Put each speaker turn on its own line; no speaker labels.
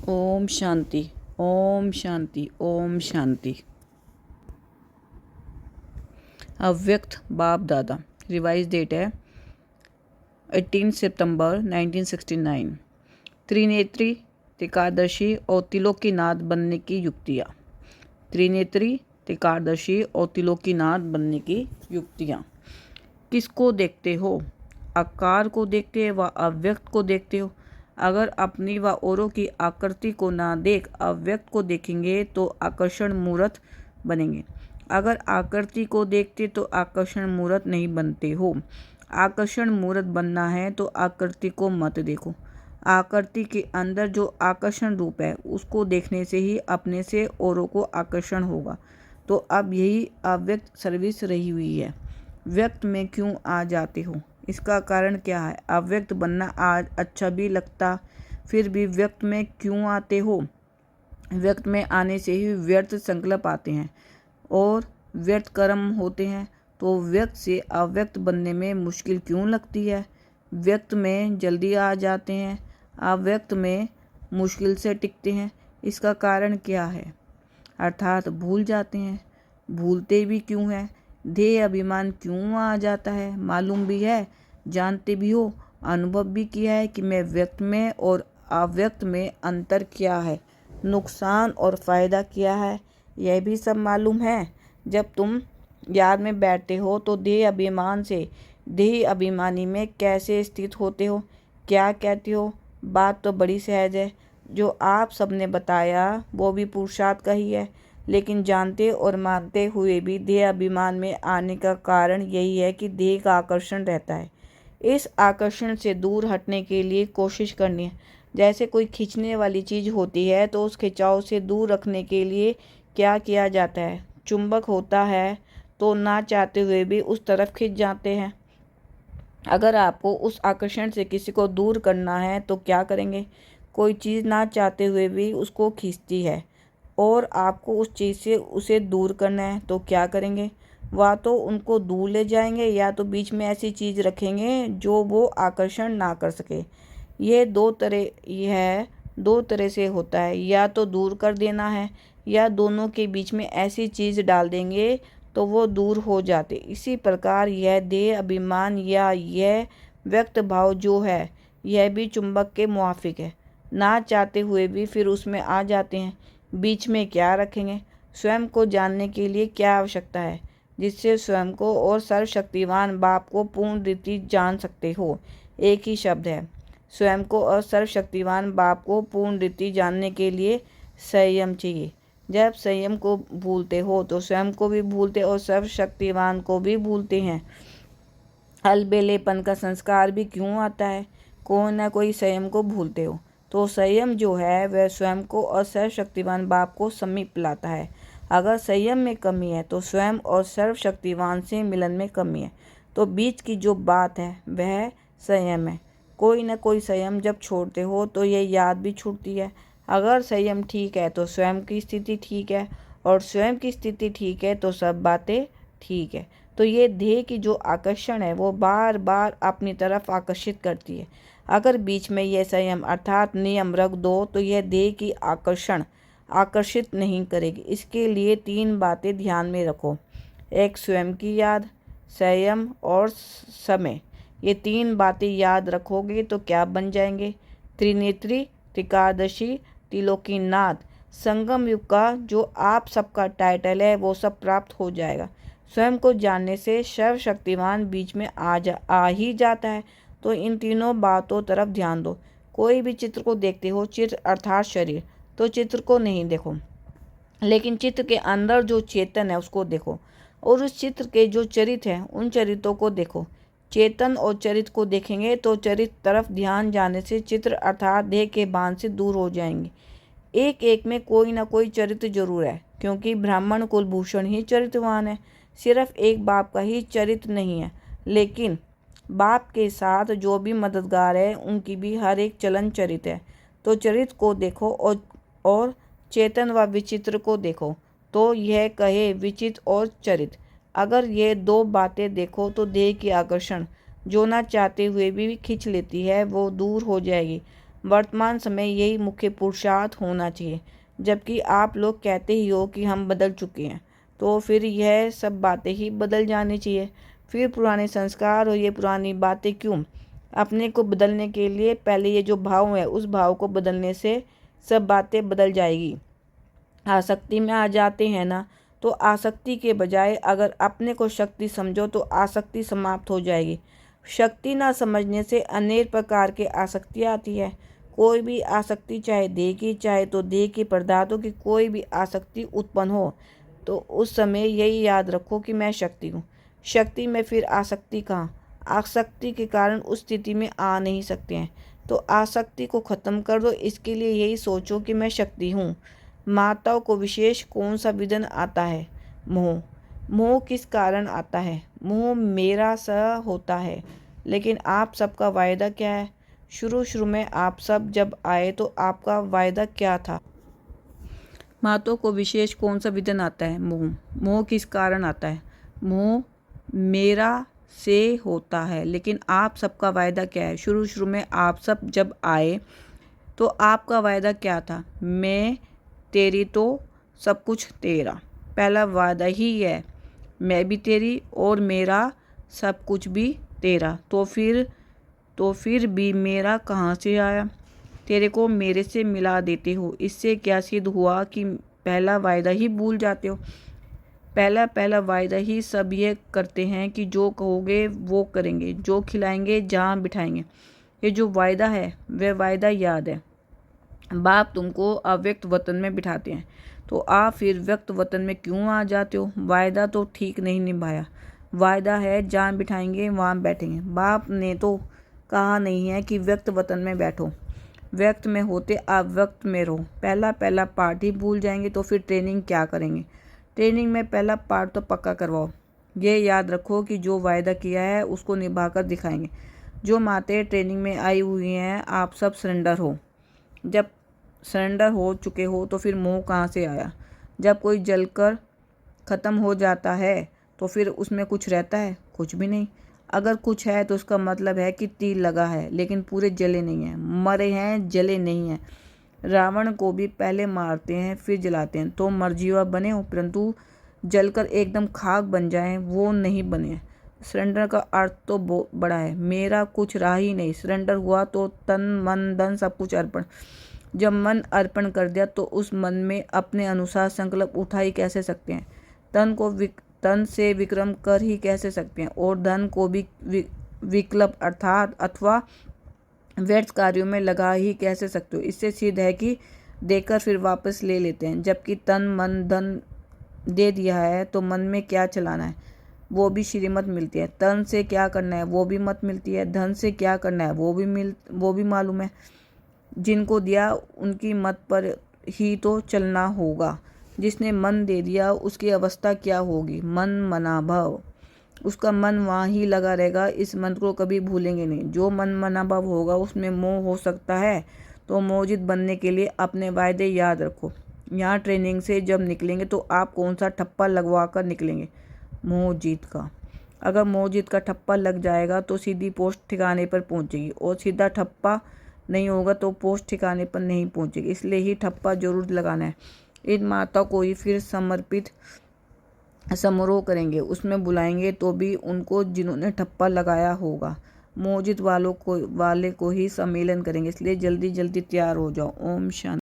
ओम शांति। ओम शांति। ओम शांति। अव्यक्त बाप दादा। रिवाइज डेट है 18 सितंबर 1969। त्रिनेत्री, त्रिकादशी और त्रिलोकीनाथ बनने की युक्तियाँ। त्रिनेत्री, त्रिकादशी और त्रिलोकीनाथ बनने की युक्तियाँ। किसको देखते हो? आकार को देखते हो व अव्यक्त को देखते हो? अगर अपनी व औरों की आकृति को ना देख अव्यक्त को देखेंगे तो आकर्षण मूर्त बनेंगे। अगर आकृति को देखते तो आकर्षण मूर्त नहीं बनते हो। आकर्षण मूर्त बनना है तो आकृति को मत देखो। आकृति के अंदर जो आकर्षण रूप है उसको देखने से ही अपने से औरों को आकर्षण होगा। तो अब यही अव्यक्त सर्विस रही हुई है। व्यक्त में क्यों आ जाते हो? इसका कारण क्या है? अव्यक्त बनना आज अच्छा भी लगता, फिर भी व्यक्त में क्यों आते हो? व्यक्त में आने से ही व्यर्थ संकल्प आते हैं और व्यर्थ कर्म होते हैं। तो व्यक्त से अव्यक्त बनने में मुश्किल क्यों लगती है? व्यक्त में जल्दी आ जाते हैं, अव्यक्त में मुश्किल से टिकते हैं। इसका कारण क्या है? अर्थात भूल जाते हैं। भूलते भी क्यों हैं? देह अभिमान क्यों आ जाता है? मालूम भी है, जानते भी हो, अनुभव भी किया है कि मैं व्यक्त में और अव्यक्त में अंतर क्या है, नुकसान और फ़ायदा क्या है, यह भी सब मालूम है। जब तुम याद में बैठते हो तो देह अभिमान से देह अभिमानी में कैसे स्थित होते हो, क्या कहते हो? बात तो बड़ी सहज है। जो आप सबने बताया वो भी पुरुषार्थ का ही है, लेकिन जानते और मानते हुए भी देह अभिमान में आने का कारण यही है कि देह का आकर्षण रहता है। इस आकर्षण से दूर हटने के लिए कोशिश करनी है। जैसे कोई खींचने वाली चीज़ होती है तो उस खिंचाव से दूर रखने के लिए क्या किया जाता है? चुंबक होता है तो ना चाहते हुए भी उस तरफ खिंच जाते हैं। अगर आपको उस आकर्षण से किसी को दूर करना है तो क्या करेंगे? कोई चीज़ ना चाहते हुए भी उसको खींचती है और आपको उस चीज़ से उसे दूर करना है तो क्या करेंगे? वा तो उनको दूर ले जाएंगे या तो बीच में ऐसी चीज़ रखेंगे जो वो आकर्षण ना कर सके। ये दो तरह से होता है, या तो दूर कर देना है या दोनों के बीच में ऐसी चीज़ डाल देंगे तो वो दूर हो जाते। इसी प्रकार यह देह अभिमान या यह व्यक्त भाव जो है यह भी चुंबक के मुआफिक है। ना चाहते हुए भी फिर उसमें आ जाते हैं। बीच में क्या रखेंगे? स्वयं को जानने के लिए क्या आवश्यकता है जिससे स्वयं को और सर्वशक्तिवान बाप को पूर्ण रीति जान सकते हो? एक ही शब्द है। स्वयं को और सर्वशक्तिवान बाप को पूर्ण रीति जानने के लिए संयम चाहिए। जब संयम को भूलते हो तो स्वयं को भी भूलते और सर्वशक्तिवान को भी भूलते हैं। अलबेलेपन का संस्कार भी क्यों आता है? कोई ना कोई संयम को भूलते हो। तो संयम जो है वह स्वयं को और सर्वशक्तिवान बाप को समीप लाता है। अगर संयम में कमी है तो स्वयं और सर्वशक्तिवान से मिलन में कमी है। तो बीच की जो बात है वह संयम है। कोई ना कोई संयम जब छोड़ते हो तो यह याद भी छूटती है। अगर संयम ठीक है तो स्वयं की स्थिति ठीक है और स्वयं की स्थिति ठीक है तो सब बातें ठीक है। तो ये देह की जो आकर्षण है वो बार बार अपनी तरफ आकर्षित करती है। अगर बीच में यह संयम अर्थात नियम रख दो तो यह देह की आकर्षण आकर्षित नहीं करेगी। इसके लिए 3 बातें ध्यान में रखो। एक, स्वयं की याद, संयम और समय। ये 3 बातें याद रखोगे तो क्या बन जाएंगे? त्रिनेत्री, त्रिकादशी, त्रिलोकीनाथ। संगम युग का जो आप सबका टाइटल है वो सब प्राप्त हो जाएगा। स्वयं को जानने से सर्वशक्तिवान बीच में आ ही जाता है। तो इन तीनों बातों तरफ ध्यान दो। कोई भी चित्र को देखते हो, चित्र अर्थात शरीर, तो चित्र को नहीं देखो, लेकिन चित्र के अंदर जो चेतन है उसको देखो और उस चित्र के जो चरित्र हैं उन चरित्रों को देखो। चेतन और चरित्र को देखेंगे तो चरित्र तरफ ध्यान जाने से चित्र अर्थात देह के बांध से दूर हो जाएंगे। एक एक में कोई ना कोई चरित्र जरूर है, क्योंकि ब्राह्मण कुलभूषण ही चरित्रवान है। सिर्फ एक बाप का ही चरित्र नहीं है, लेकिन बाप के साथ जो भी मददगार है उनकी भी हर एक चलन चरित्र है। तो चरित्र को देखो और चेतन व विचित्र को देखो। तो यह कहे विचित्र और चरित्र। अगर ये 2 बातें देखो तो देह की आकर्षण जो ना चाहते हुए भी खींच लेती है वो दूर हो जाएगी। वर्तमान समय यही मुख्य पुरुषार्थ होना चाहिए। जबकि आप लोग कहते ही हो कि हम बदल चुके हैं, तो फिर यह सब बातें ही बदल जानी चाहिए। फिर पुराने संस्कार और ये पुरानी बातें क्यों? अपने को बदलने के लिए पहले ये जो भाव है, उस भाव को बदलने से सब बातें बदल जाएगी। आसक्ति में आ जाते हैं ना, तो आसक्ति के बजाय अगर अपने को शक्ति समझो तो आसक्ति समाप्त हो जाएगी। शक्ति ना समझने से अनेक प्रकार के आसक्ति आती है। कोई भी आसक्ति, चाहे देह की, चाहे तो देह के पदार्थों की कोई भी आसक्ति उत्पन्न हो, तो उस समय यही याद रखो कि मैं शक्ति हूँ। शक्ति में फिर आसक्ति कहाँ? आसक्ति के कारण उस स्थिति में आ नहीं सकते हैं। तो आसक्ति को खत्म कर दो। इसके लिए यही सोचो कि मैं शक्ति हूँ। माताओं को विशेष कौन सा विघ्न आता है? मोह। मोह किस कारण आता है? मोह मेरा सा होता है। लेकिन आप सबका वायदा क्या है? शुरू में आप सब जब आए तो आपका वायदा क्या था? माताओं को विशेष कौन सा विघ्न आता है? मोह। मोह किस कारण आता है? मोह मेरा से होता है। लेकिन आप सबका वायदा क्या है? शुरू में आप सब जब आए तो आपका वायदा क्या था? मैं तेरी तो सब कुछ तेरा। पहला वादा ही है, मैं भी तेरी और मेरा सब कुछ भी तेरा। तो फिर भी मेरा कहाँ से आया? तेरे को मेरे से मिला देते हो। इससे क्या सिद्ध हुआ कि पहला वायदा ही भूल जाते हो? पहला वायदा ही सब ये करते हैं कि जो कहोगे वो करेंगे, जो खिलाएंगे, जहाँ बिठाएंगे। ये जो वायदा है वह वायदा याद है। बाप तुमको अव्यक्त वतन में बिठाते हैं, तो आप फिर व्यक्त वतन में क्यों आ जाते हो? वायदा तो ठीक नहीं निभाया। वायदा है जहाँ बिठाएंगे वहाँ बैठेंगे। बाप ने तो कहा नहीं है कि व्यक्त वतन में बैठो। व्यक्त में होते आप व्यक्त में रहो। पहला पार्ट ही भूल जाएंगे तो फिर ट्रेनिंग क्या करेंगे? ट्रेनिंग में पहला पार्ट तो पक्का करवाओ। ये याद रखो कि जो वायदा किया है उसको निभाकर दिखाएंगे। जो मातें ट्रेनिंग में आई हुई हैं, आप सब सरेंडर हो। जब सरेंडर हो चुके हो तो फिर मोह कहाँ से आया? जब कोई जलकर ख़त्म हो जाता है तो फिर उसमें कुछ रहता है? कुछ भी नहीं। अगर कुछ है तो उसका मतलब है कि तीर लगा है, लेकिन पूरे जले नहीं हैं, मरे हैं, जले नहीं हैं। रावण को भी पहले मारते हैं फिर जलाते हैं, तो मरजीवा बने हो, परंतु जलकर एकदम खाक बन जाएं वो नहीं बने। सरेंडर का अर्थ तो बड़ा है। मेरा कुछ रहा ही नहीं। सरेंडर हुआ तो तन मन धन सब कुछ अर्पण। जब मन अर्पण कर दिया तो उस मन में अपने अनुसार संकल्प उठा ही कैसे सकते हैं? तन से विक्रम कर ही कैसे सकते हैं? और धन को भी विकल्प अर्थात अथवा व्यर्थ कार्यों में लगा ही कैसे सकते हो? इससे सिद्ध है कि देकर फिर वापस ले लेते हैं। जबकि तन मन धन दे दिया है तो मन में क्या चलाना है वो भी श्रीमत मिलती है। तन से क्या करना है वो भी मत मिलती है। धन से क्या करना है वो भी मालूम है। जिनको दिया उनकी मत पर ही तो चलना होगा। जिसने मन दे दिया उसकी अवस्था क्या होगी? मन मना भाव। उसका मन वहाँ ही लगा रहेगा। इस मंत्र को कभी भूलेंगे नहीं। जो मन मना भाव होगा उसमें मोह हो सकता है, तो मोहजित बनने के लिए अपने वायदे याद रखो। यहाँ ट्रेनिंग से जब निकलेंगे तो आप कौन सा ठप्पा लगवा कर निकलेंगे? मोहजीत का। अगर मोहजीत का ठप्पा लग जाएगा तो सीधी पोस्ट ठिकाने पर पहुंचेगी, और सीधा ठप्पा नहीं होगा तो पोस्ट ठिकाने पर नहीं पहुंचेगी। इसलिए ही ठप्पा जरूर लगाना है। इन माताओं को ही फिर समर्पित समारोह करेंगे, उसमें बुलाएंगे तो भी उनको जिन्होंने ठप्पा लगाया होगा। मोहजित वाले को ही सम्मेलन करेंगे। इसलिए जल्दी तैयार हो जाओ। ओम शांति।